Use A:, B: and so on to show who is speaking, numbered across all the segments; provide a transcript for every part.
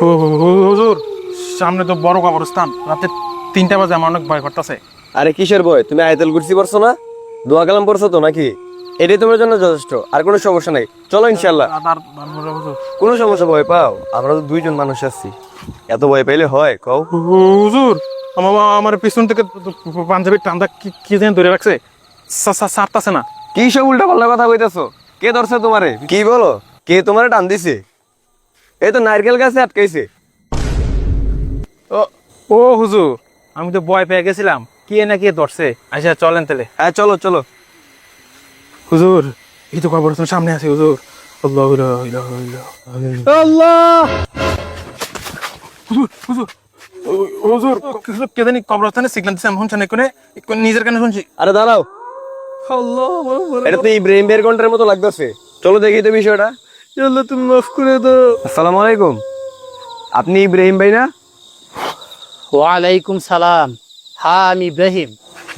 A: হুজুর, সামনে তো বড় কবরস্থান, রাতে 3টা বাজে, আমার অনেক ভয় করতেছে।
B: আরে কিসের ভয়? তুমি আয়াতুল কুরসি পড়ছো না? দোয়া কালাম পড়ছো তো নাকি? এটাই তোমার জন্য যথেষ্ট, আর কোনো সমস্যা নাই। চলো ইনশাল্লাহ।
A: হুজুর,
B: কোনো সমস্যা ভয় পাও? আমরা তো দুইজন মানুষ আছি, এত ভয় পাইলে হয় কও?
A: হুজুর, আমার পিছন থেকে পাঞ্জাবির টান্দা কি যেন ধরে রাখছে, ছাড়তাছে না।
B: কি সব উল্টা পাল্টা কথা কইতাছো? কে ধরছে তোমারে? কি বলো? কে তোমারে টান দিছে? এই তো নারকেল গাছে আটকাইছে।
A: ও ও হুজুর, আমি তো ভয় পেয়ে গেছিলাম, কে না কে ধরছে। আচ্ছা চলেন তাহলে।
B: হ্যাঁ চলো চলো।
A: হুজুর, এই তো কবরস্থান সামনে আছে হুজুর। আল্লাহ আল্লাহ। হুজুর হুজুর হুজুর, কে জানি কবরস্থানে সিগন্যাল দিচ্ছে, আমি শুনছি না, নিজের কানে শুনছি।
B: আরে দাঁড়াও, এটা তো ইব্রাহিম বের ঘন্টার মতো লাগতেছে। চলো দেখি তো বিষয়টা।
A: আল্লাহ, তুমি মাফ করে দাও।
B: আসসালামু আলাইকুম, আপনি ইব্রাহিম ভাই না?
C: ওয়ালাইকুম সালাম। হ্যাঁ, আমি ইব্রাহিম।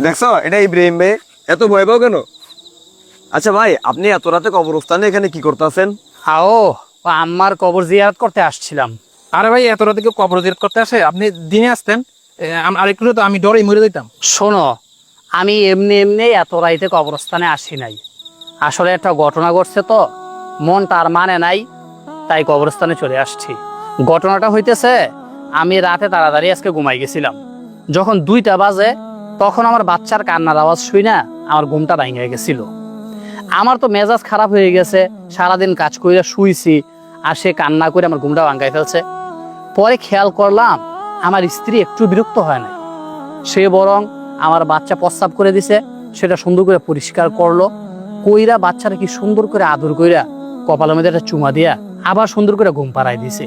B: দেখছো, এটা ইব্রাহিম ভাই। এত ভয় পাও কেন? আচ্ছা ভাই, আপনি এত রাতে কবরস্থানে এখানে কি করতেছেন?
C: ও আম্মার কবর জিয়ারত করতে আসছিলাম।
A: আরে ভাই, এত রাতে কেউ কবর জিয়ারত করতে আসে? আপনি দিনে আসতেন। আর একটু তো আমি ডরে মরে যেতাম।
C: শোনো, আমি এমনি এমনি এত রাইতে কবরস্থানে আসি নাই। আসলে একটা ঘটনা ঘটছে তো, মন তার মানে নাই, তাই কবরস্থানে চলে আসছি। ঘটনাটা হইতেছে, আমি রাতে তাড়াতাড়ি আজকে ঘুমাই গেছিলাম। যখন 2টা বাজে, তখন আমার বাচ্চার কান্নার আওয়াজ শুই না আমার ঘুমটা ভেঙে গেছিল। আমার তো মেজাজ খারাপ হয়ে গেছে, সারাদিন কাজ করে শুইছি, আর সে কান্না করে আমার ঘুমটা ভাঙাই ফেলছে। পরে খেয়াল করলাম আমার স্ত্রী একটু বিরক্ত হয় না, সে বরং আমার বাচ্চা প্রস্রাব করে দিছে, সেটা সুন্দর করে পরিষ্কার করলো, কইরা বাচ্চাটা কি সুন্দর করে আদর কইরা কপালের মধ্যে একটা চুমা দিয়া আবার সুন্দর করে ঘুম পাড়াই দিছে।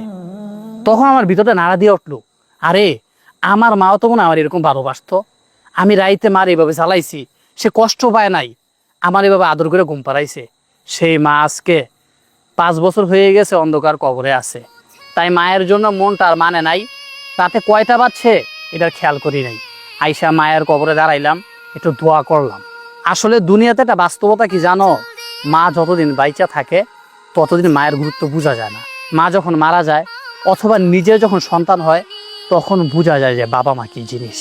C: তখন আমার ভিতরটা নাড়া দিয়ে উঠলো, আরে আমার মাও তো মনে হয় আমার এরকম ভালোবাসতো। আমি রাইতে মার এইভাবে জ্বালাইছি, সে কষ্ট পায় নাই, আমার এভাবে আদর করে ঘুম পাড়াইছে। সেই মা আজকে 5 বছর হয়ে গেছে অন্ধকার কবরে আছে। তাই মায়ের জন্য মনটা আর মানে নাই, রাতে কয়টা বাজছে এটার খেয়াল করি নাই। আইসা মায়ের কবরে দাঁড়াইলাম, একটু দোয়া করলাম। আসলে দুনিয়াতে একটা বাস্তবতা কি জানো, মা যতদিন বাইচা থাকে ততদিন মায়ের গুরুত্ব বোঝা যায় না। মা যখন মারা যায় অথবা নিজের যখন সন্তান হয়, তখন বোঝা যায় যে বাবা মা কি জিনিস।